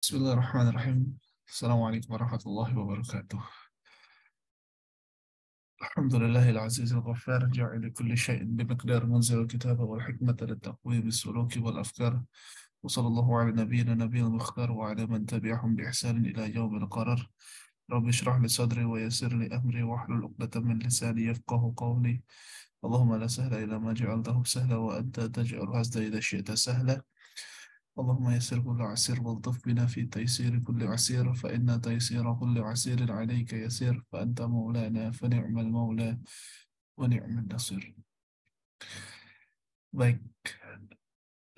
Bismillahirrahmanirrahim. Assalamualaikum warahmatullahi wabarakatuh. Alhamdulillahil azizil ghaffar ja'ili kulli syai'in bimiqdar munzil kitaba wal hikmata littaqwi bisuluki wal afkar. Wa sallallahu ala nabiyyina nabiyil mukhtar wa ala man tabi'ahum bi ihsanin ila yaumil qarar. Rabbi shrah li sadri wa yassir li amri wa hlul 'uqdatam min lisani yafqahu qawli. Allahumma la sahla illa ma ja'altahu sahla wa anta taj'alul hazna idza syi'ta sahla. اللهم يسر كل عسير والطف بنا في تيسير كل عسير فإن تيسير كل عسير عليك يسير فأنت مولانا فنعم المولى ونعم النصير. Baik,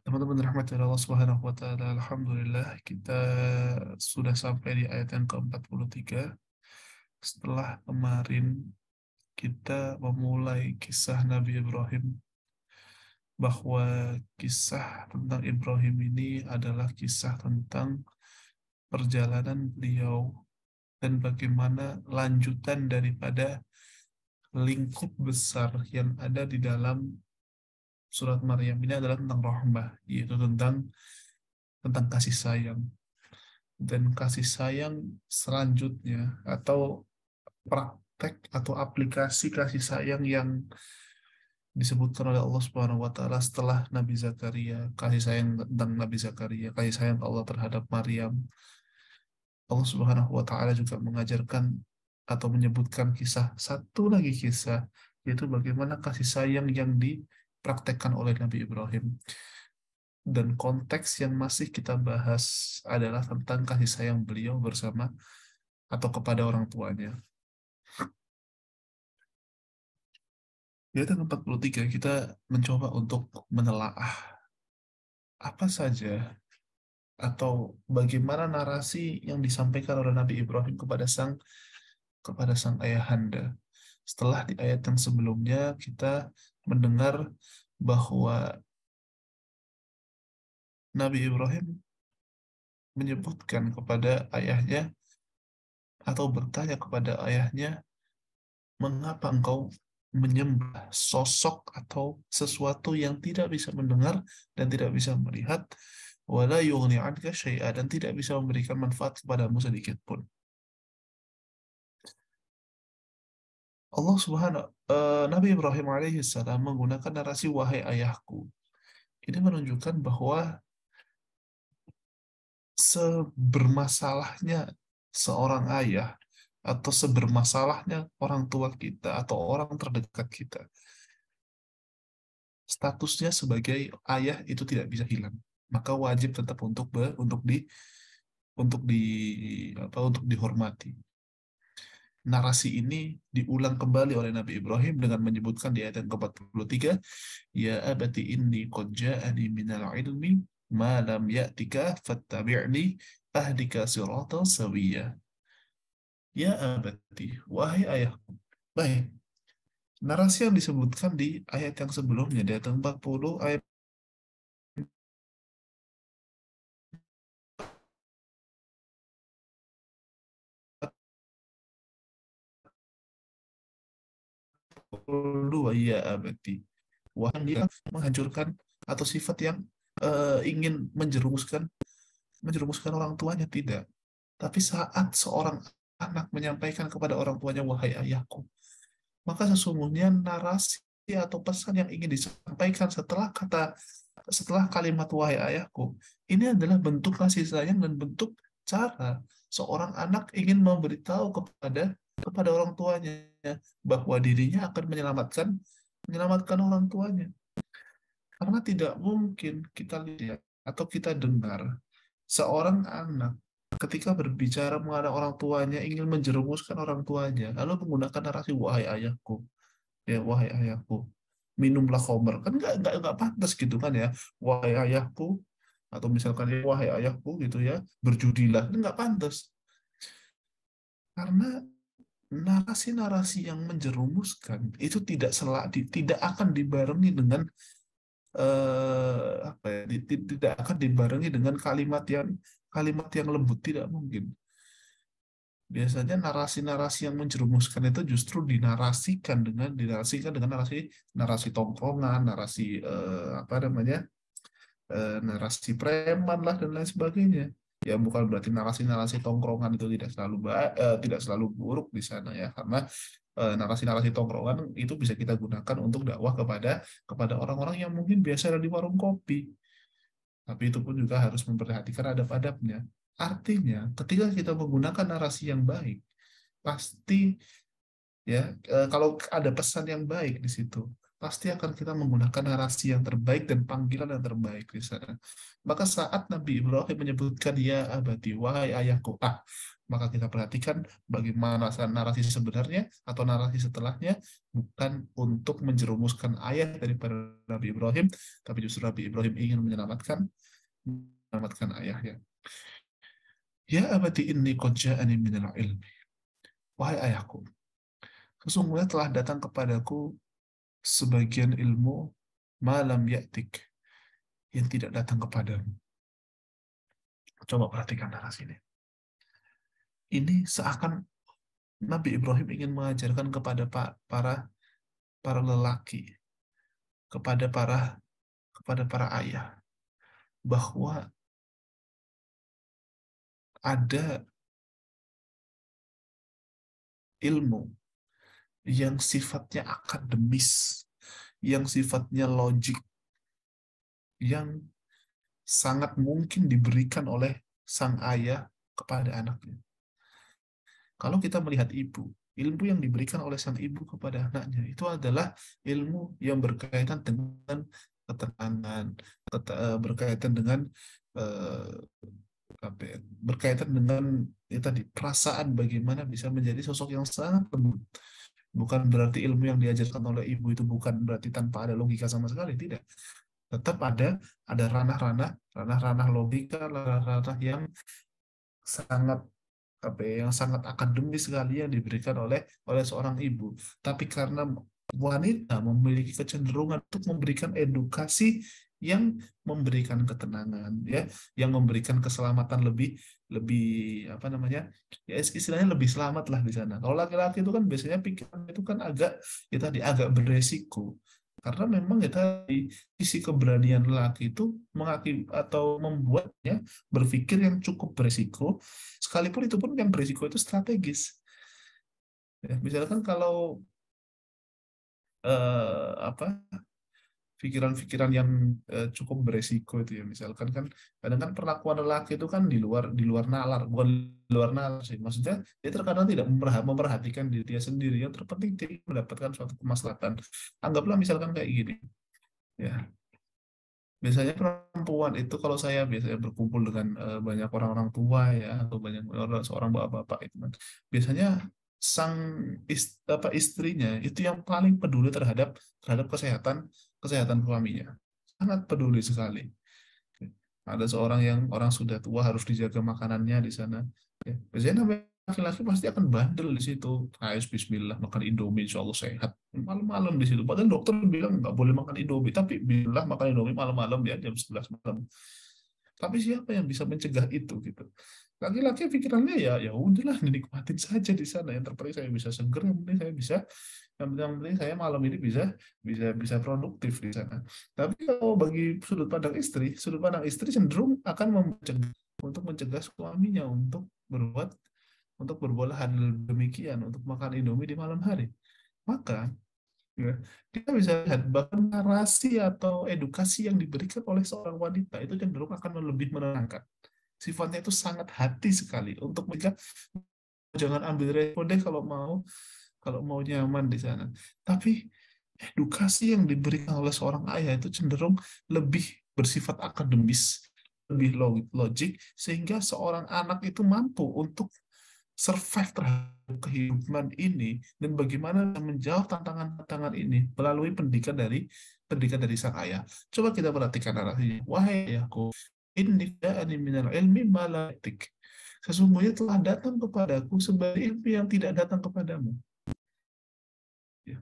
teman-teman rahmat dari Allah Subhanahu wa taala, alhamdulillah kita sudah sampai di ayat yang ke-43 setelah kemarin kita memulai kisah Nabi Ibrahim, bahwa kisah tentang Ibrahim ini adalah kisah tentang perjalanan beliau dan bagaimana lanjutan daripada lingkup besar yang ada di dalam surat Maryam ini adalah tentang rahmah, yaitu tentang kasih sayang. Dan kasih sayang selanjutnya atau praktek atau aplikasi kasih sayang yang disebutkan oleh Allah Subhanahu wa taala setelah Nabi Zakaria, kasih sayang tentang Nabi Zakaria, kasih sayang Allah terhadap Maryam. Allah Subhanahu wa taala juga mengajarkan atau menyebutkan satu lagi kisah, yaitu bagaimana kasih sayang yang dipraktekkan oleh Nabi Ibrahim. Dan konteks yang masih kita bahas adalah tentang kasih sayang beliau bersama atau kepada orang tuanya. Di ayat 43 kita mencoba untuk menelaah apa saja atau bagaimana narasi yang disampaikan oleh Nabi Ibrahim kepada sang ayahanda. Setelah di ayat yang sebelumnya kita mendengar bahwa Nabi Ibrahim menyebutkan kepada ayahnya atau bertanya kepada ayahnya, mengapa engkau menyembah sosok atau sesuatu yang tidak bisa mendengar dan tidak bisa melihat, wala yughni anka syai'a, dan tidak bisa memberikan manfaat kepadamu sedikit pun. Allah Subhanahu Nabi Ibrahim alaihissalam menggunakan narasi wahai ayahku. Ini menunjukkan bahwa sebermasalahnya seorang ayah atau sebermasalahnya orang tua kita atau orang terdekat kita, statusnya sebagai ayah itu tidak bisa hilang. Maka wajib tetap untuk dihormati. Narasi ini diulang kembali oleh Nabi Ibrahim dengan menyebutkan di ayat yang ke-43, ya abati inni qad ja'ani minal ilmi ma lam ya'tika fattabi'ni ahdika siratan sawiyya. Ya abati, wahai ayahku. Baik, narasi yang disebutkan di ayat yang sebelumnya, di ayat 40, ayat 42, ya abati. Wahai dia menghancurkan atau sifat yang ingin menjerumuskan orang tuanya, tidak. Tapi saat seorang anak menyampaikan kepada orang tuanya, wahai ayahku, maka sesungguhnya narasi atau pesan yang ingin disampaikan setelah kalimat wahai ayahku ini adalah bentuk kasih sayang dan bentuk cara seorang anak ingin memberitahu kepada orang tuanya bahwa dirinya akan menyelamatkan orang tuanya. Karena tidak mungkin kita lihat atau kita dengar seorang anak ketika berbicara mengenai orang tuanya ingin menjerumuskan orang tuanya, lalu menggunakan narasi wahai ayahku, ya wahai ayahku, minumlah khamr, kan nggak pantas gitu kan ya, wahai ayahku, atau misalkan ya, wahai ayahku gitu ya, berjudilah, kan nggak pantas. Karena narasi-narasi yang menjerumuskan itu tidak akan dibarengi dengan apa ya, tidak akan dibarengi dengan kalimat yang lembut, tidak mungkin. Biasanya narasi-narasi yang menjerumuskan itu justru dinarasikan dengan narasi narasi tongkrongan, narasi apa namanya, narasi preman lah dan lain sebagainya. Ya bukan berarti narasi-narasi tongkrongan itu tidak selalu buruk di sana ya, karena narasi-narasi tongkrongan itu bisa kita gunakan untuk dakwah kepada orang-orang yang mungkin biasa ada di warung kopi. Tapi itu pun juga harus memperhatikan adab-adabnya. Artinya, ketika kita menggunakan narasi yang baik, pasti ya kalau ada pesan yang baik di situ, pasti akan kita menggunakan narasi yang terbaik dan panggilan yang terbaik di sana. Maka saat Nabi Ibrahim menyebutkan ya abadi, wahai ayahku, maka kita perhatikan bagaimana narasi sebenarnya atau narasi setelahnya, bukan untuk menjerumuskan ayah daripada Nabi Ibrahim, tapi justru Nabi Ibrahim ingin menyelamatkan ayahnya. Ya abadi inni qad ja'ani minal ilmi. Wahai ayahku, sesungguhnya telah datang kepadaku sebagian ilmu malam ya'tik, yang tidak datang kepadamu. Coba perhatikan narasi ini. Ini seakan Nabi Ibrahim ingin mengajarkan kepada para para lelaki, kepada para ayah, bahwa ada ilmu yang sifatnya akademis, yang sifatnya logik, yang sangat mungkin diberikan oleh sang ayah kepada anaknya. Kalau kita melihat ibu, ilmu yang diberikan oleh sang ibu kepada anaknya itu adalah ilmu yang berkaitan dengan ketenangan, berkaitan dengan eh, berkaitan dengan tadi perasaan bagaimana bisa menjadi sosok yang sangat lembut. Bukan berarti ilmu yang diajarkan oleh ibu itu bukan berarti tanpa ada logika sama sekali, tidak. Tetap ada ranah-ranah logika, ranah-ranah yang sangat yang sangat akademis sekali yang diberikan oleh seorang ibu. Tapi karena wanita memiliki kecenderungan untuk memberikan edukasi yang memberikan ketenangan, ya, yang memberikan keselamatan lebih lebih apa namanya, ya istilahnya lebih selamat lah di sana. Kalau laki-laki itu kan biasanya pikiran itu kan agak beresiko, karena memang isi keberanian lelaki itu atau membuatnya berpikir yang cukup beresiko, sekalipun itu pun yang beresiko itu strategis. Ya, misalkan kalau apa pikiran-pikiran yang cukup beresiko itu ya, misalkan kan kadang kan perlakuan lelaki itu kan di luar nalar, bukan di luar nalar sih, maksudnya dia terkadang tidak memperhatikan diri dia sendiri, yang terpenting dia mendapatkan suatu kemaslahatan. Anggaplah misalkan kayak gini ya, biasanya perempuan itu kalau saya biasanya berkumpul dengan banyak orang-orang tua ya, atau banyak orang seorang bapak-bapak itu kan, biasanya sang istrinya itu yang paling peduli terhadap terhadap kesehatan kesehatan suaminya, sangat peduli sekali. Ada seorang yang orang sudah tua harus dijaga makanannya di sana. Ya, biasanya namanya laki-laki pasti akan bandel di situ. Ayo Bismillah makan Indomie, insya Allah sehat. Malam-malam di situ. Padahal dokter bilang nggak boleh makan Indomie, tapi Bismillah makan Indomie malam-malam ya jam 11 malam. Tapi siapa yang bisa mencegah itu gitu? Laki-laki pikirannya ya udahlah dinikmatin saja di sana. Yang terpenting saya bisa seger, yang penting saya bisa, yang penting saya malam ini bisa bisa bisa produktif di sana. Tapi kalau bagi sudut pandang istri cenderung akan mencegah suaminya untuk berbuat hal demikian, untuk makan Indomie di malam hari. Maka ya, kita bisa lihat bahkan narasi atau edukasi yang diberikan oleh seorang wanita itu cenderung akan lebih menenangkan. Sifatnya itu sangat hati sekali untuk mereka, jangan ambil resiko deh kalau mau nyaman di sana. Tapi edukasi yang diberikan oleh seorang ayah itu cenderung lebih bersifat akademis, lebih logik, sehingga seorang anak itu mampu untuk survive terhadap kehidupan ini dan bagaimana menjawab tantangan-tantangan ini melalui pendidikan dari sang ayah. Coba kita perhatikan narasinya. Wahai ayahku, inni ja'ani minal ilmi ma la yatik. Sesungguhnya telah datang kepadaku sebagai ilmu yang tidak datang kepadamu. Ya,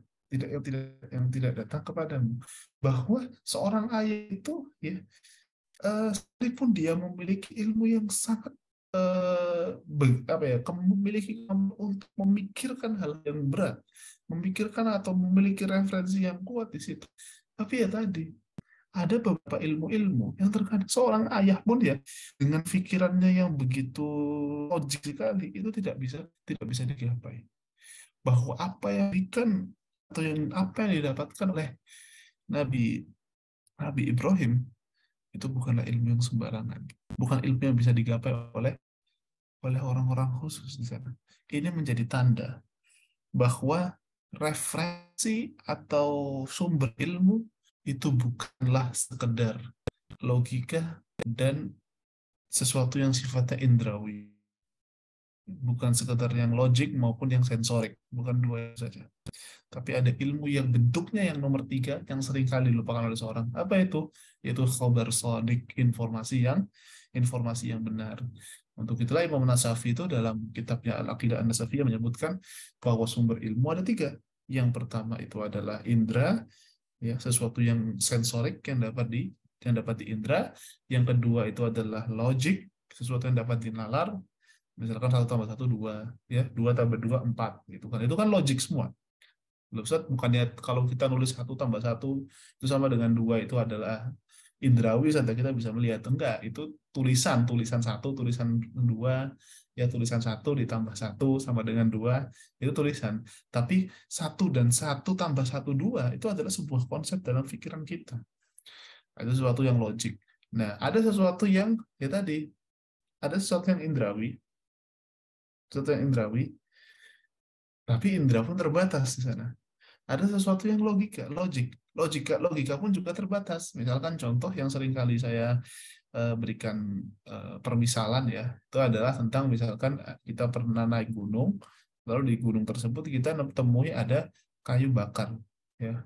yang tidak datang kepadamu. Bahwa seorang ayah itu ya, sekalipun dia memiliki ilmu yang sangat memiliki kemampuan untuk memikirkan hal yang berat, memikirkan atau memiliki referensi yang kuat di situ. Tapi ya tadi, ada beberapa ilmu-ilmu yang terkadang seorang ayah pun ya dengan pikirannya yang begitu logik sekali itu tidak bisa digapai. Bahwa apa yang diberikan atau apa yang didapatkan oleh Nabi Nabi Ibrahim itu bukanlah ilmu yang sembarangan, bukan ilmu yang bisa digapai oleh orang-orang khusus di sana. Ini menjadi tanda bahwa referensi atau sumber ilmu itu bukanlah sekedar logika dan sesuatu yang sifatnya indrawi, bukan sekedar yang logik maupun yang sensorik, bukan dua itu saja. Tapi ada ilmu yang bentuknya yang nomor tiga yang sering kali dilupakan oleh seorang. Apa itu? Yaitu khobar sodik, informasi yang benar. Untuk itulah Imam Nasyafi itu dalam kitabnya Al-Aqidah An-Nasafiyah menyebutkan bahwa sumber ilmu ada tiga. Yang pertama itu adalah indra, ya sesuatu yang sensorik yang dapat diindra. Yang kedua itu adalah logic, sesuatu yang dapat dinalar. Misalkan satu tambah satu dua, ya dua tambah dua empat, gitu kan? Itu kan logik semua. Loh, Ustaz, bukannya kalau kita nulis satu tambah satu itu sama dengan dua itu adalah indrawi saja kita bisa melihat. Enggak, itu tulisan satu, tulisan dua, ya tulisan satu ditambah satu sama dengan dua, itu tulisan. Tapi satu dan satu tambah satu dua itu adalah sebuah konsep dalam pikiran kita. Itu sesuatu yang logik. Nah, ada sesuatu yang ya tadi, ada sesuatu yang indrawi, tapi indra pun terbatas di sana. Ada sesuatu yang logika pun juga terbatas. Misalkan contoh yang sering kali saya berikan permisalan ya, itu adalah tentang misalkan kita pernah naik gunung, lalu di gunung tersebut kita temui ada kayu bakar, ya.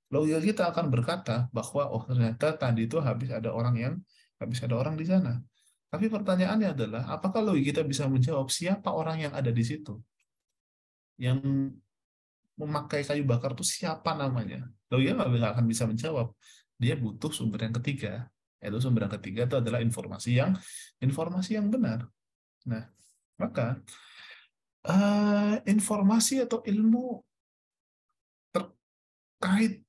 Logika kita akan berkata bahwa oh ternyata tadi itu habis ada orang di sana. Tapi pertanyaannya adalah apakah logika kita bisa menjawab siapa orang yang ada di situ? Yang memakai kayu bakar itu siapa namanya? Loh ya nggak akan bisa menjawab. Dia butuh sumber yang ketiga. Yaitu sumber yang ketiga itu adalah informasi yang benar. Nah, maka informasi atau ilmu terkait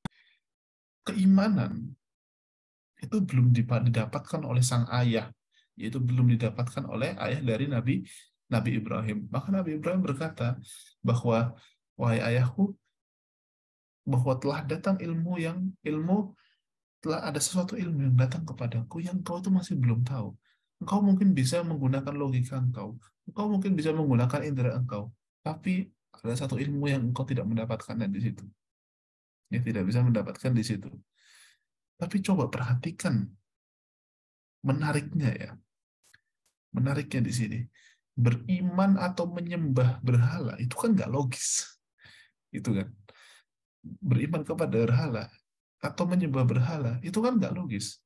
keimanan itu belum didapatkan oleh sang ayah, yaitu belum didapatkan oleh ayah dari Nabi Nabi Ibrahim. Maka Nabi Ibrahim berkata bahwa wahai ayahku, bahwa telah datang ilmu telah ada sesuatu ilmu yang datang kepadaku yang kau itu masih belum tahu. Engkau mungkin bisa menggunakan logika engkau mungkin bisa menggunakan indera engkau, tapi ada satu ilmu yang engkau tidak mendapatkannya di situ. Ya tidak bisa mendapatkan di situ. Tapi coba perhatikan menariknya ya, menariknya di sini. Beriman atau menyembah berhala itu kan nggak logis, itu kan. Beriman kepada berhala atau menyembah berhala itu kan nggak logis.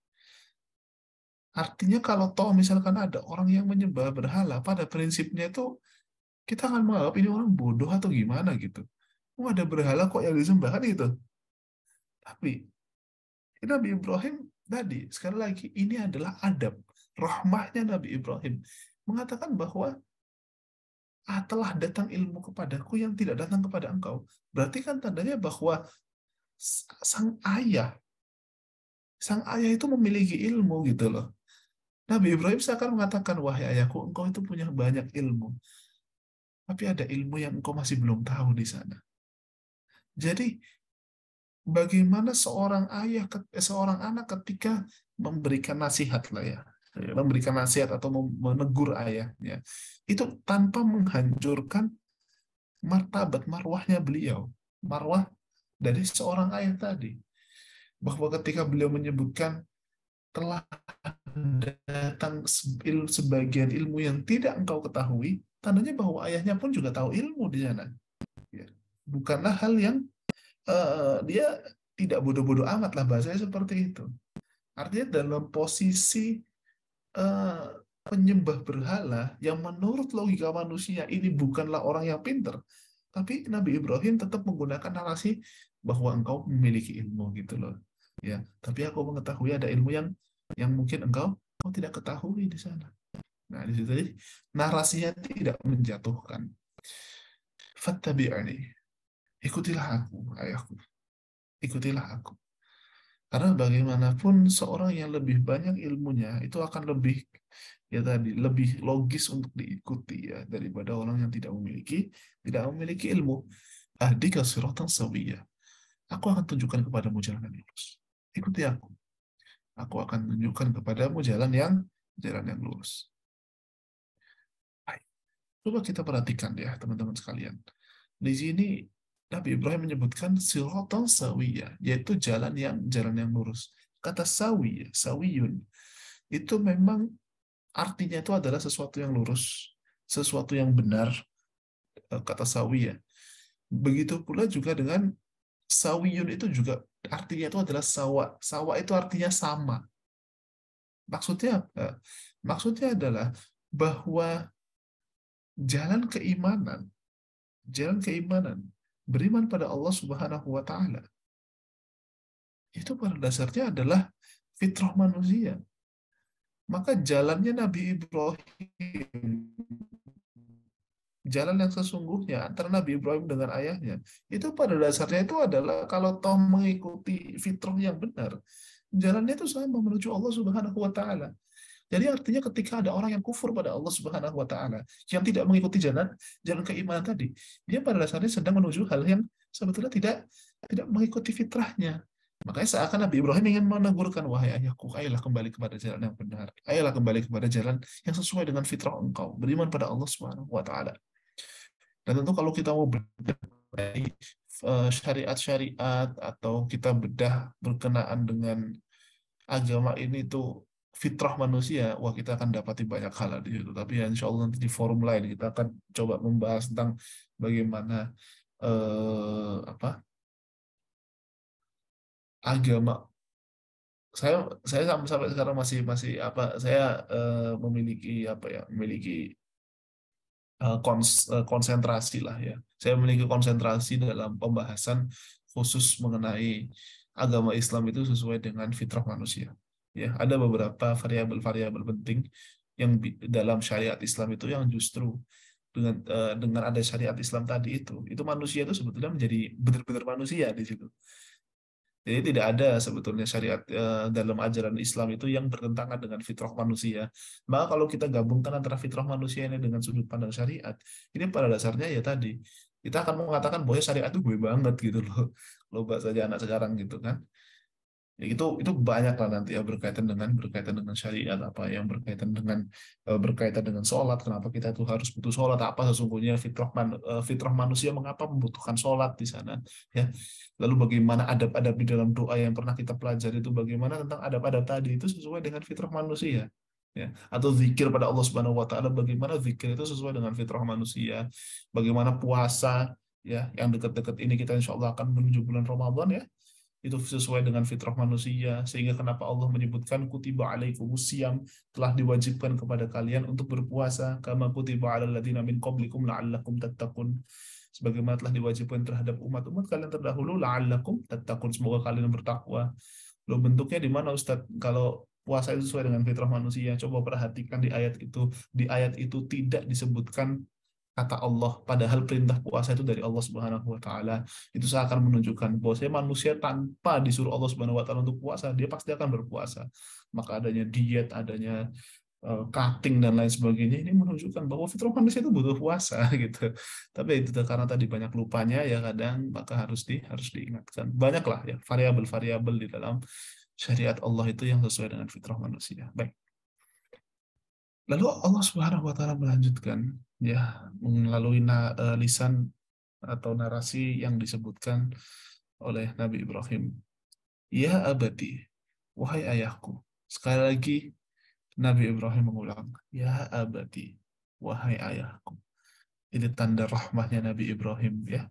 Artinya kalau toh misalkan ada orang yang menyembah berhala, pada prinsipnya itu kita akan menganggap ini orang bodoh atau gimana gitu. Oh ada berhala kok yang disembah kan gitu. Tapi Nabi Ibrahim tadi, sekali lagi, ini adalah adab. Rahmahnya Nabi Ibrahim. Mengatakan bahwa telah datang ilmu kepadaku yang tidak datang kepada engkau. Berarti kan tandanya bahwa sang ayah, sang ayah itu memiliki ilmu gitu loh. Nabi Ibrahim seakan mengatakan, wahai ayahku, engkau itu punya banyak ilmu. Tapi ada ilmu yang engkau masih belum tahu di sana. Jadi, bagaimana seorang anak ketika memberikan nasihat lah ya, memberikan nasihat atau menegur ayahnya, itu tanpa menghancurkan martabat marwahnya beliau, marwah dari seorang ayah tadi, bahwa ketika beliau menyebutkan telah datang sebagian ilmu yang tidak engkau ketahui, tandanya bahwa ayahnya pun juga tahu ilmu di sana. Ya. Bukanlah hal yang dia tidak bodoh-bodoh amat lah bahasanya seperti itu. Artinya dalam posisi eh, penyembah berhala yang menurut logika manusia ini bukanlah orang yang pinter, tapi Nabi Ibrahim tetap menggunakan narasi bahwa engkau memiliki ilmu gitu loh. Ya, tapi aku mengetahui ada ilmu yang mungkin engkau tidak ketahui di sana. Nah, di situ tadi narasinya tidak menjatuhkan. Fattabi'ani. Ikutilah aku, ayahku. Ikutilah aku. Karena bagaimanapun seorang yang lebih banyak ilmunya itu akan lebih, ya tadi, lebih logis untuk diikuti ya daripada orang yang tidak memiliki ilmu. Ahdika siratan sawiyah. Aku akan tunjukkan kepadamu jalan yang lurus. Ikuti aku. Aku akan tunjukkan kepadamu jalan yang lurus. Baik. Coba kita perhatikan ya teman-teman sekalian. Di sini Nabi Ibrahim menyebutkan siratan sawiyah, yaitu jalan yang lurus. Kata sawi, sawiyun, itu memang artinya itu adalah sesuatu yang lurus, sesuatu yang benar, kata sawiyah. Begitu pula juga dengan sawiyun, itu juga artinya itu adalah sawa. Sawa itu artinya sama. Maksudnya apa? Maksudnya adalah bahwa jalan keimanan, beriman pada Allah Subhanahu wa taala, itu pada dasarnya adalah fitrah manusia. Maka jalannya Nabi Ibrahim, jalan yang sesungguhnya antara Nabi Ibrahim dengan ayahnya, itu pada dasarnya itu adalah kalau toh mengikuti fitrah yang benar, jalannya itu sama menuju Allah Subhanahu wa taala. Jadi artinya ketika ada orang yang kufur pada Allah Subhanahu wa taala, yang tidak mengikuti jalan jalan keimanan tadi, dia pada dasarnya sedang menuju hal yang sebetulnya tidak tidak mengikuti fitrahnya. Makanya seakan Nabi Ibrahim ingin menegurkan, wahai ayahku, ayolah kembali kepada jalan yang benar. Ayolah kembali kepada jalan yang sesuai dengan fitrah engkau, beriman pada Allah Subhanahu wa taala. Dan tentu kalau kita mau bedah syariat-syariat atau kita bedah berkenaan dengan agama ini tuh fitrah manusia, wah kita akan dapati banyak hal di situ. Tapi ya insya Allah nanti di forum lain kita akan coba membahas tentang bagaimana apa agama. Saya sampai sekarang masih masih apa saya memiliki apa ya memiliki konsentrasi lah ya. Saya memiliki konsentrasi dalam pembahasan khusus mengenai agama Islam itu sesuai dengan fitrah manusia. Ya, ada beberapa variabel-variabel penting yang dalam syariat Islam itu yang justru dengan ada syariat Islam tadi itu manusia itu sebetulnya menjadi benar-benar manusia di situ. Jadi tidak ada sebetulnya syariat dalam ajaran Islam itu yang bertentangan dengan fitrah manusia. Maka kalau kita gabungkan antara fitrah manusia ini dengan sudut pandang syariat, ini pada dasarnya ya tadi kita akan mengatakan bahwa syariat itu gue banget gitu loh. Loba saja anak sekarang gitu kan. Ya, itu banyak lah nanti ya berkaitan dengan syariat, apa yang berkaitan dengan sholat, kenapa kita tuh harus butuh sholat, apa sesungguhnya fitrah manusia, mengapa membutuhkan sholat di sana ya. Lalu bagaimana adab-adab di dalam doa yang pernah kita pelajari, itu bagaimana tentang adab-adab tadi itu sesuai dengan fitrah manusia ya. Atau zikir pada Allah Subhanahu wa taala, bagaimana zikir itu sesuai dengan fitrah manusia, bagaimana puasa ya, yang dekat-dekat ini kita insya Allah akan menuju bulan Ramadan ya, itu sesuai dengan fitrah manusia. Sehingga kenapa Allah menyebutkan kutiba alaikumusiyam, telah diwajibkan kepada kalian untuk berpuasa, kama kutiba alal ladzina min qablikum la'allakum tattaqun, sebagaimana telah diwajibkan terhadap umat-umat kalian terdahulu, la'allakum tattaqun, semoga kalian bertakwa. Loh, bentuknya di mana Ustadz kalau puasa itu sesuai dengan fitrah manusia? Coba perhatikan di ayat itu. Di ayat itu tidak disebutkan kata Allah, padahal perintah puasa itu dari Allah Subhanahu wa taala. Itu seakan menunjukkan bahwa saya manusia tanpa disuruh Allah Subhanahu wa taala untuk puasa, dia pasti akan berpuasa. Maka adanya diet, adanya cutting dan lain sebagainya, ini menunjukkan bahwa fitrah manusia itu butuh puasa gitu. Tapi itu karena tadi banyak lupanya ya kadang, maka harus diingatkan. Banyaklah ya variabel-variabel di dalam syariat Allah itu yang sesuai dengan fitrah manusia. Baik. Lalu Allah Subhanahu wa taala melanjutkan ya melalui lisan atau narasi yang disebutkan oleh Nabi Ibrahim. Ya abadi, wahai ayahku. Sekali lagi Nabi Ibrahim mengulang, ya abadi, wahai ayahku. Ini tanda rahmahnya Nabi Ibrahim ya,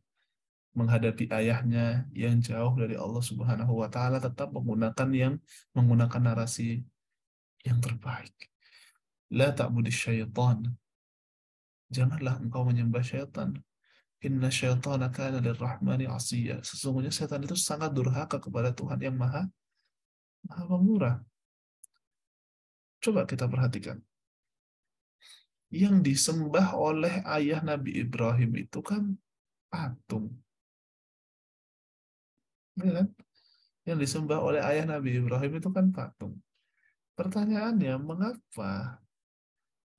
menghadapi ayahnya yang jauh dari Allah Subhanahu wa taala, tetap menggunakan narasi yang terbaik. La ta'budis syaitan. Janganlah engkau menyembah syaitan. Inna syaitana kana lirrahmani asiyya. Sesungguhnya syaitan itu sangat durhaka kepada Tuhan yang maha maha pemurah. Coba kita perhatikan. Yang disembah oleh ayah Nabi Ibrahim itu kan patung. Ya kan? Yang disembah oleh ayah Nabi Ibrahim itu kan patung. Pertanyaannya, mengapa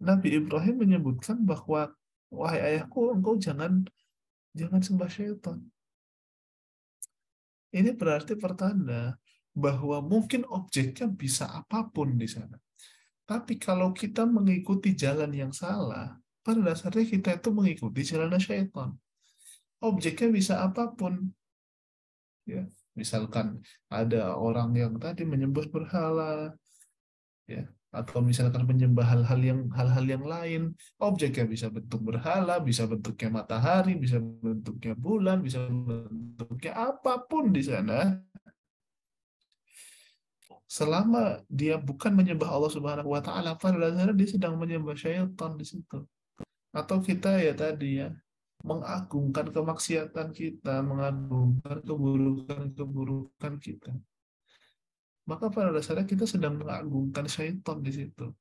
Nabi Ibrahim menyebutkan bahwa wahai ayahku, engkau jangan jangan sembah syaitan. Ini berarti pertanda bahwa mungkin objeknya bisa apapun di sana. Tapi kalau kita mengikuti jalan yang salah, pada dasarnya kita itu mengikuti jalan syaitan. Objeknya bisa apapun, ya. Misalkan ada orang yang tadi menyembah berhala, ya, atau misalkan menyembah hal-hal yang lain, objeknya bisa bentuk berhala, bisa bentuknya matahari, bisa bentuknya bulan, bisa bentuknya apapun di sana. Selama dia bukan menyembah Allah Subhanahu wa taala, pada dasarnya dia sedang menyembah syaitan di situ. Atau kita ya tadi ya, mengagungkan kemaksiatan kita, mengagungkan keburukan-keburukan kita. Maka pada dasarnya kita sedang mengagungkan syaitan di situ.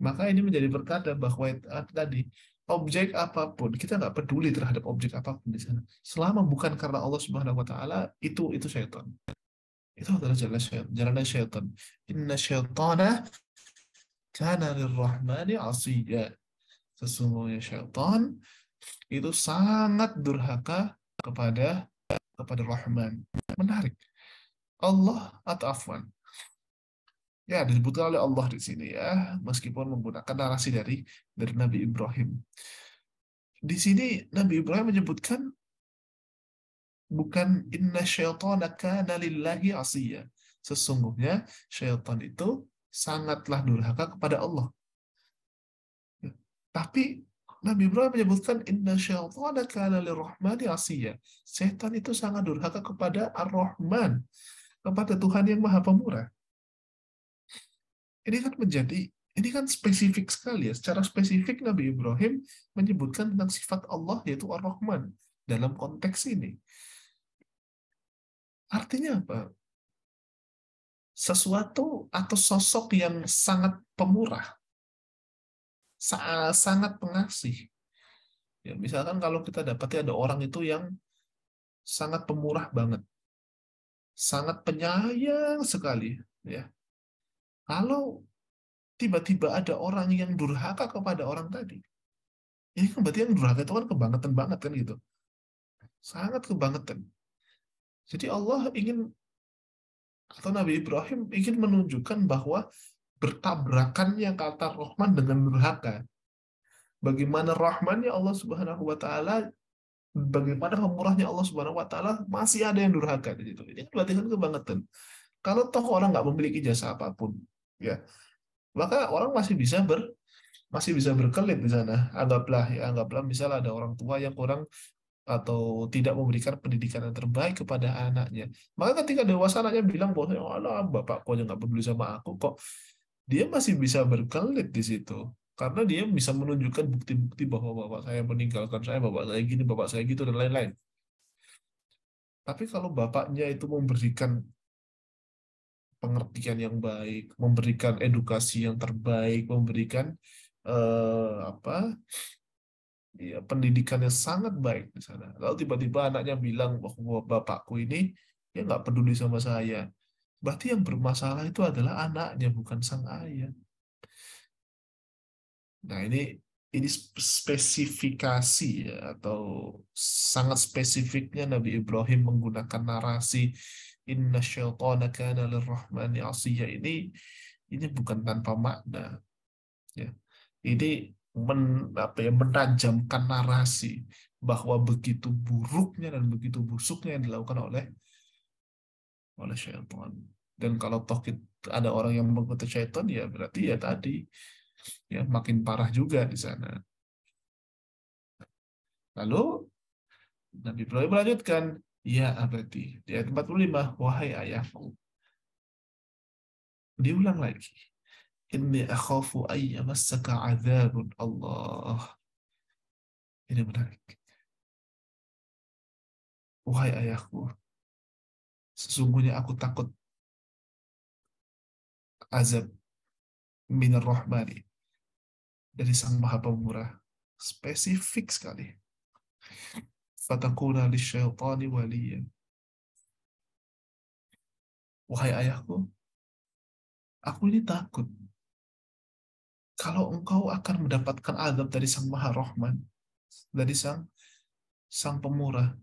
Maka ini menjadi pertanda bahwa tadi objek apapun, kita nggak peduli terhadap objek apapun di sana. Selama bukan karena Allah Subhanahu wa taala, itu syaitan. Itu adalah jalan syaitan. Inna syaitana kana lirrahmani asiyya. Sesungguhnya syaitan itu sangat durhaka kepada kepada Rahman. Menarik. Allah atau Afwan. Ya, disebutkan oleh Allah di sini ya, meskipun menggunakan narasi dari Nabi Ibrahim. Di sini Nabi Ibrahim menyebutkan bukan inna syaitana kana lillahi asiyya. Sesungguhnya syaitan itu sangatlah durhaka kepada Allah. Ya. Tapi Nabi Ibrahim menyebutkan inna syaitana kana lirrahmani asiyya. Setan itu sangat durhaka kepada Ar-Rahman, kepada Tuhan yang Maha Pemurah. Ini kan ini kan spesifik sekali ya. Secara spesifik Nabi Ibrahim menyebutkan tentang sifat Allah yaitu Ar-Rahman dalam konteks ini. Artinya apa? Sesuatu atau sosok yang sangat pemurah, sangat pengasih. Ya, misalkan kalau kita dapati ada orang itu yang sangat pemurah banget, sangat penyayang sekali, ya. Kalau tiba-tiba ada orang yang durhaka kepada orang tadi, ini kan berarti yang durhaka itu kan kebangetan banget kan gitu, sangat kebangetan. Jadi Allah ingin atau Nabi Ibrahim ingin menunjukkan bahwa bertabrakannya kata Rahman dengan durhaka. Bagaimana rahmannya Allah Subhanahu wa taala, bagaimana pemurahnya Allah Subhanahu wa taala, masih ada yang durhaka di situ. Ini kan berarti kan kebangetan. Kalau toh orang nggak memiliki jasa apapun, ya, maka orang masih bisa berkelit di sana. Anggaplah misalnya ada orang tua yang kurang atau tidak memberikan pendidikan yang terbaik kepada anaknya. Maka ketika dewasa anaknya bilang bahwa alah bapakku aja nggak peduli sama aku kok, dia masih bisa berkelit di situ. Karena dia bisa menunjukkan bukti-bukti bahwa bapak saya meninggalkan saya, bapak saya gini, bapak saya gitu, dan lain-lain. Tapi kalau bapaknya itu memberikan pengertian yang baik, memberikan edukasi yang terbaik, memberikan apa ya, pendidikan yang sangat baik di sana. Lalu tiba-tiba anaknya bilang bahwa bapakku ini ya nggak peduli sama saya. Berarti yang bermasalah itu adalah anaknya, bukan sang ayah. Nah, ini spesifikasi ya, atau sangat spesifiknya Nabi Ibrahim menggunakan narasi Inna syaitana kana lirrahmani asiyya ini bukan tanpa makna ya. Ini menajamkan narasi bahwa begitu buruknya dan begitu busuknya yang dilakukan oleh syaitan. Dan kalau toh ada orang yang mengikuti syaitan ya berarti ya tadi ya makin parah juga di sana. Lalu Nabi Ibrahim melanjutkan, ya abadi. Di ayat 45, wahai ayahku. Diulang lagi. Inni akhafu ayyamassaka azabun Allah. Ini menarik. Wahai ayahku, sesungguhnya aku takut azab minar rahmani dari Sang Maha Pemurah. Spesifik sekali. Fatakuna lisyaitani waliya. wahai ayahku, aku ini takut kalau engkau akan mendapatkan azab dari Sang Maha Rahman, dari Sang Pemurah,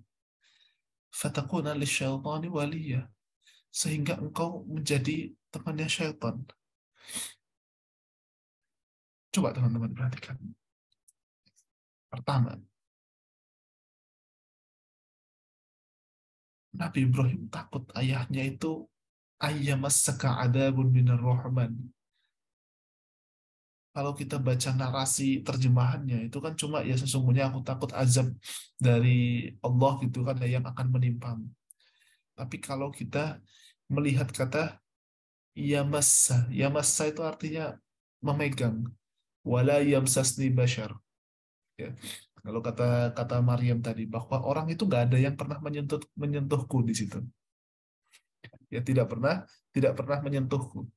fatakuna lisyaitani waliya, sehingga engkau menjadi temannya syaitan. Coba teman-teman perhatikan. Pertama, Nabi Ibrahim takut ayahnya itu ayyamassaka adabun minar rahman. Kalau kita baca narasi terjemahannya itu kan cuma ya sesungguhnya aku takut azab dari Allah gitu kan ya, yang akan menimpamu. Tapi kalau kita melihat kata yamassa itu artinya memegang. Wala yamsasni bashar. Ya. Kalau kata kata Maryam tadi bahwa orang itu nggak ada yang pernah menyentuhku di situ. Ya tidak pernah menyentuhku.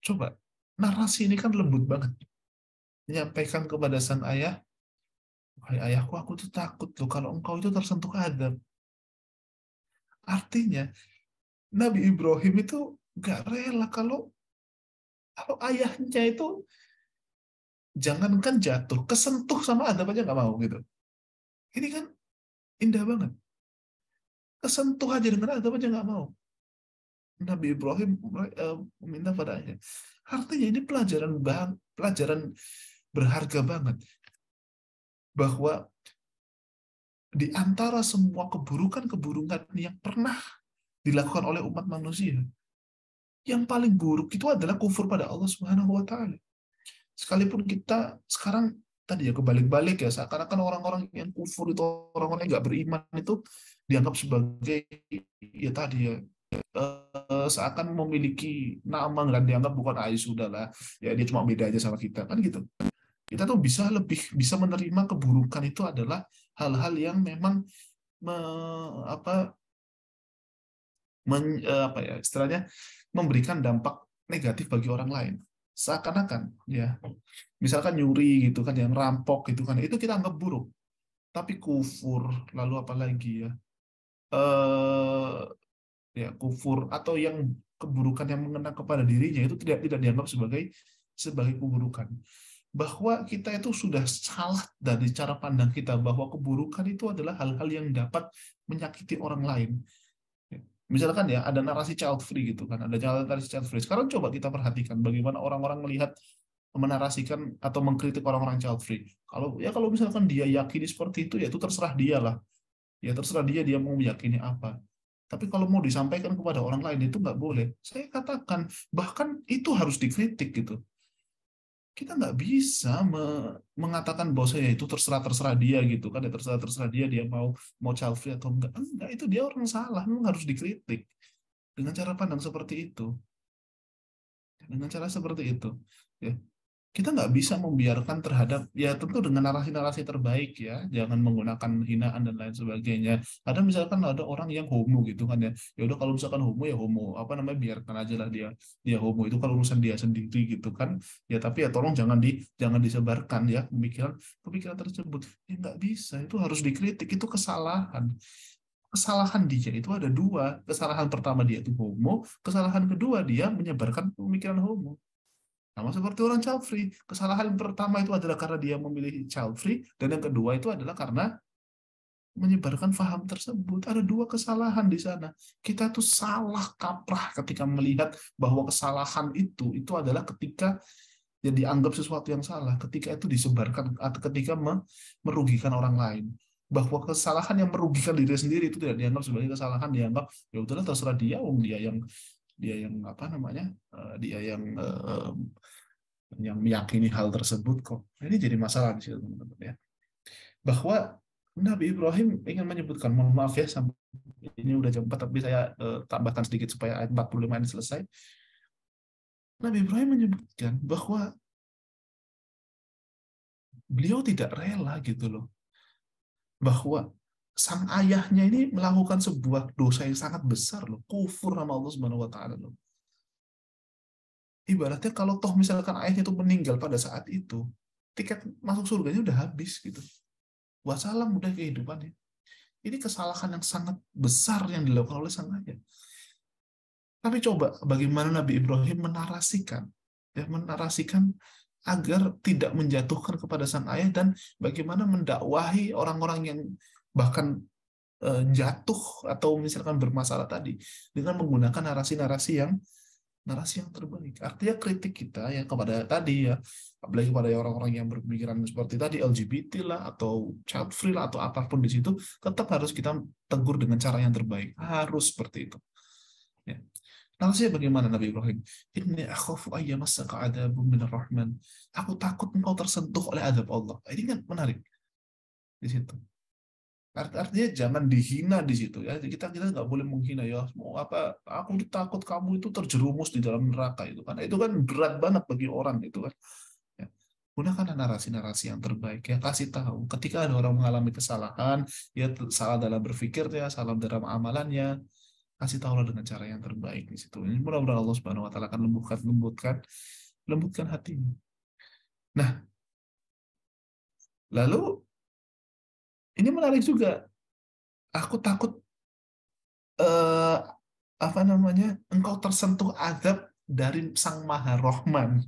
Coba narasi ini kan lembut banget. Menyampaikan kepada sang ayah, wahai ayahku, aku tuh takut loh kalau engkau itu tersentuh adab. Artinya Nabi Ibrahim itu nggak rela kalau ayahnya itu jangankan jatuh, kesentuh sama adab aja nggak mau gitu. Ini kan indah banget. Kesentuh aja dengan adab aja nggak mau. Nabi Ibrahim meminta padanya. Artinya ini pelajaran berharga banget bahwa di antara semua keburukan-keburukan yang pernah dilakukan oleh umat manusia, yang paling buruk itu adalah kufur pada Allah Subhanahu wa taala. Sekalipun kita sekarang tadi ya kebalik-balik ya, seakan-akan orang-orang yang kufur itu, orang-orang yang nggak beriman itu dianggap sebagai ya tadi ya seakan memiliki nama dan dianggap bukan sudah lah ya, dia cuma beda aja sama kita kan gitu. Kita tuh bisa menerima keburukan itu adalah hal-hal yang memang me, apa apa ya istilahnya memberikan dampak negatif bagi orang lain, seakan-akan ya misalkan nyuri gitu kan, yang rampok gitu kan, itu kita anggap buruk. Tapi kufur, lalu apa lagi ya, eh ya kufur atau yang keburukan yang mengena kepada dirinya itu tidak dianggap sebagai keburukan. Bahwa kita itu sudah salah dari cara pandang kita bahwa keburukan itu adalah hal-hal yang dapat menyakiti orang lain. Misalkan ya ada narasi child free gitu kan, ada narasi child free. Sekarang coba kita perhatikan bagaimana orang-orang melihat, menarasikan atau mengkritik orang-orang child free. Kalau misalkan dia yakini seperti itu ya itu terserah dia lah. Ya terserah dia mau meyakini apa. Tapi kalau mau disampaikan kepada orang lain itu nggak boleh. Saya katakan bahkan itu harus dikritik gitu. Kita nggak bisa mengatakan bahwa saya itu terserah dia gitu kan, ya terserah dia mau mau child free atau enggak, itu dia orang salah, memang harus dikritik dengan cara pandang seperti itu, dengan cara seperti itu ya. Kita nggak bisa membiarkan terhadap, ya tentu dengan narasi-narasi terbaik ya, jangan menggunakan hinaan dan lain sebagainya. Ada misalkan ada orang yang homo gitu kan ya, ya udah kalau misalkan homo ya homo, apa namanya, biarkan aja lah dia dia homo, itu kalau urusan dia sendiri gitu kan ya. Tapi ya tolong jangan disebarkan ya pemikiran pemikiran tersebut. Ya nggak bisa, itu harus dikritik, itu kesalahan dia itu ada dua. Kesalahan pertama dia itu homo, kesalahan kedua dia menyebarkan pemikiran homo. Sama seperti orang child free. Kesalahan yang pertama itu adalah karena dia memilih child free, dan yang kedua itu adalah karena menyebarkan paham tersebut. Ada dua kesalahan di sana. Kita tuh salah kaprah ketika melihat bahwa kesalahan itu adalah ketika yang dianggap sesuatu yang salah, ketika itu disebarkan atau ketika merugikan orang lain. Bahwa kesalahan yang merugikan diri sendiri itu tidak dianggap sebagai kesalahan, dianggap ya udahlah terserah dia, dia yang apa namanya, dia yang meyakini hal tersebut kok. Ini jadi masalah di situ teman-teman ya. Bahwa Nabi Ibrahim ingin menyebutkan, mohon maaf ya sampai ini udah jam 4 tapi saya tambahkan sedikit supaya ayat 45 ini selesai. Nabi Ibrahim menyebutkan bahwa beliau tidak rela gitu loh, bahwa sang ayahnya ini melakukan sebuah dosa yang sangat besar loh, kufur sama Allah Subhanahu wa taala loh. Ibaratnya kalau toh misalkan ayahnya itu meninggal pada saat itu, tiket masuk surganya udah habis gitu. Wassalam udah kehidupannya. Ini kesalahan yang sangat besar yang dilakukan oleh sang ayah. Tapi coba bagaimana Nabi Ibrahim menarasikan, ya menarasikan agar tidak menjatuhkan kepada sang ayah dan bagaimana mendakwahi orang-orang yang bahkan jatuh atau misalkan bermasalah tadi dengan menggunakan narasi yang terbaik. Artinya kritik kita yang kepada tadi ya, apalagi kepada orang-orang yang berpikiran seperti tadi LGBT lah atau child free lah atau apapun di situ, tetap harus kita tegur dengan cara yang terbaik. Harus seperti itu. Ya. Narasinya bagaimana Nabi Ibrahim? Inni akhafu ayyamassaka adzabun minar rahman. Aku takut engkau tersentuh oleh azab Allah. Ini kan menarik di situ. Artinya jangan dihina di situ ya. Kita kita nggak boleh menghina ya. Mau apa? Aku takut kamu itu terjerumus di dalam neraka itu kan. Itu kan berat banget bagi orang itu kan. Ya. Gunakan narasi-narasi yang terbaik ya. Kasih tahu ketika ada orang mengalami kesalahan, ya salah dalam berpikirnya, salah dalam amalannya, kasih tahulah dengan cara yang terbaik di situ. Ini mudah-mudahan Allah Subhanahu Wa Taala akan lembutkan hatinya. Nah, lalu ini menarik juga. Aku takut eh, apa namanya, engkau tersentuh azab dari Sang Maha Rohman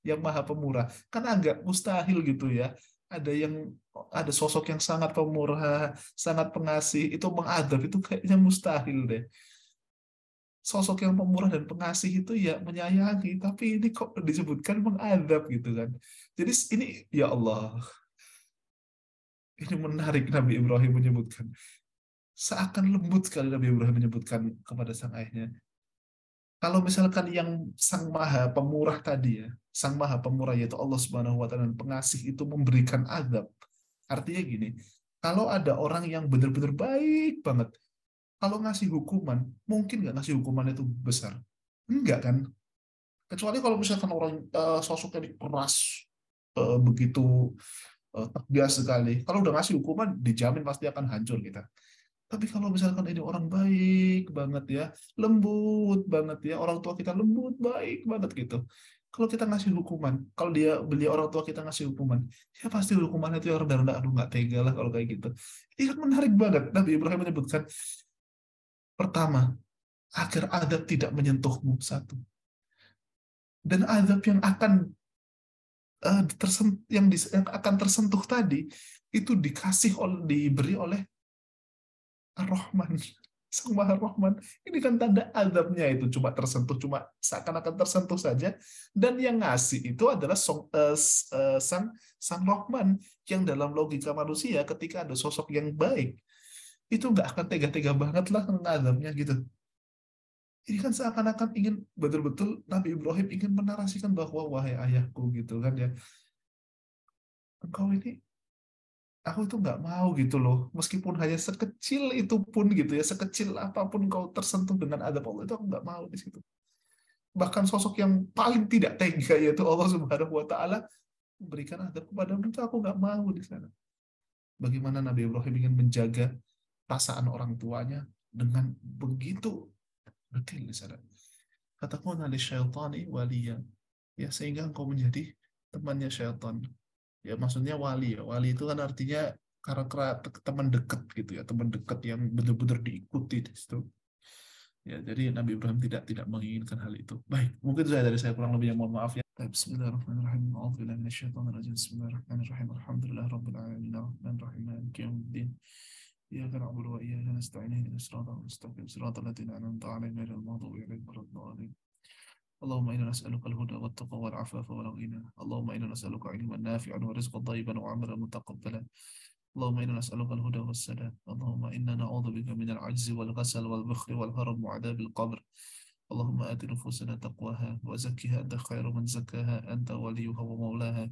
yang Maha Pemurah. Kan agak mustahil gitu ya. Ada yang ada sosok yang sangat pemurah, sangat pengasih, itu mengadab itu kayaknya mustahil deh. Sosok yang pemurah dan pengasih itu ya menyayangi, tapi ini kok disebutkan mengadab gitu kan. Jadi ini ya Allah, ini menarik Nabi Ibrahim menyebutkan. Seakan lembut sekali Nabi Ibrahim menyebutkan kepada sang ayahnya. Kalau misalkan yang Sang Maha Pemurah tadi ya, Sang Maha Pemurah yaitu Allah Subhanahu wa taala dan pengasih itu memberikan azab. Artinya gini, kalau ada orang yang benar-benar baik banget, kalau ngasih hukuman, mungkin nggak ngasih hukuman itu besar. Enggak kan? Kecuali kalau misalkan orang sosoknya keras, begitu tegas sekali. Kalau udah ngasih hukuman, dijamin pasti akan hancur kita. Tapi kalau misalkan ini orang baik banget ya, lembut banget ya, orang tua kita lembut, baik banget gitu. Kalau kita ngasih hukuman, kalau beli orang tua kita ngasih hukuman, ya pasti hukumannya itu yang rendah-rendah, aduh nggak tega lah kalau kayak gitu. Ini kan menarik banget. Nabi Ibrahim menyebutkan, pertama, agar azab tidak menyentuhmu, satu. Dan azab yang akan yang akan tersentuh tadi, itu diberi oleh Ar-Rahman, Sang Maha Rahman. Ini kan tanda azabnya itu cuma tersentuh, cuma seakan-akan tersentuh saja. Dan yang ngasih itu adalah Sang Sang Rahman, yang dalam logika manusia ketika ada sosok yang baik, itu nggak akan tega-tega banget lah ngazabnya gitu. Ini kan seakan-akan ingin betul-betul Nabi Ibrahim ingin menarasikan bahwa wahai ayahku gitu kan ya, engkau ini, aku itu nggak mau gitu loh, meskipun hanya sekecil itu pun gitu ya, sekecil apapun kau tersentuh dengan adab Allah, itu aku nggak mau di situ. Bahkan sosok yang paling tidak tega yaitu Allah Subhanahu Wa Taala memberikan adab kepadamu, itu aku nggak mau di sana. Bagaimana Nabi Ibrahim ingin menjaga perasaan orang tuanya dengan begitu detil di sana. Katakan ali syaitani waliya, ya sehingga engkau menjadi temannya syaitan. Ya maksudnya wali ya, wali itu kan artinya karakter teman dekat gitu ya, teman dekat yang benar-benar diikuti di situ. Ya, jadi Nabi Ibrahim tidak menginginkan hal itu. Baik, mungkin saya dari saya kurang lebihnya mohon maaf ya. Baik, Bismillahirrahmanirrahim. A'udzubillahi minasyaitonirrajim. Bismillahirrahmanirrahim. Alhamdulillahirabbil alamin. Arrahmanirrahim. Maliki yaumiddin. Iyyaka na'budu wa iyyaka nasta'in. Ihdinas siratal mustaqim. Siratal ladzina an'amta 'alaihim ghairil maghdubi 'alaihim waladdallin. اللهم إنا نسألك الهدى والتقى والعفاف والغنى. اللهم إنا نسألك علما نافعا ورزقا طيبا وعملا متقبلا. اللهم إنا نسألك الهدى والسلام. اللهم إنا نعوذ بك من العجز والكسل والبخل والهرم وعذاب القبر. اللهم آت نفوسنا تقواها وزكها أنت خير من زكاها أنت وليها ومولاها.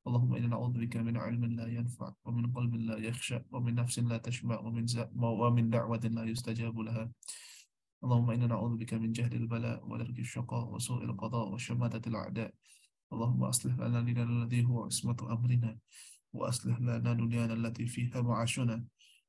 اللهم إنا نعوذ بك من علم لا ينفع ومن قلب لا يخشع ومن نفس لا تشبع ومن دعوة لا يستجاب لها. اللهم إنا نعوذ بك من جهل البلاء ودرك الشقاء وسوء القضاء وشماتة الأعداء. اللهم أصلح لنا ديننا الذي هو عصمة أمرنا، وأصلح لنا دنيانا التي فيها معاشنا،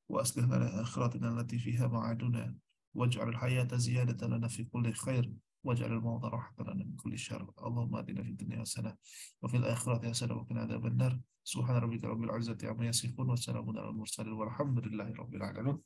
وأصلح لنا آخرتنا التي فيها معادنا، واجعل الحياة زيادة لنا في كل خير، واجعل الموت راحة لنا من كل شر. اللهم آتنا في الدنيا حسنة وفي الآخرة حسنة وقنا عذاب النار. سبحان ربك رب العزة عما يصفون وسلام على المرسلين والحمد لله رب العالمين.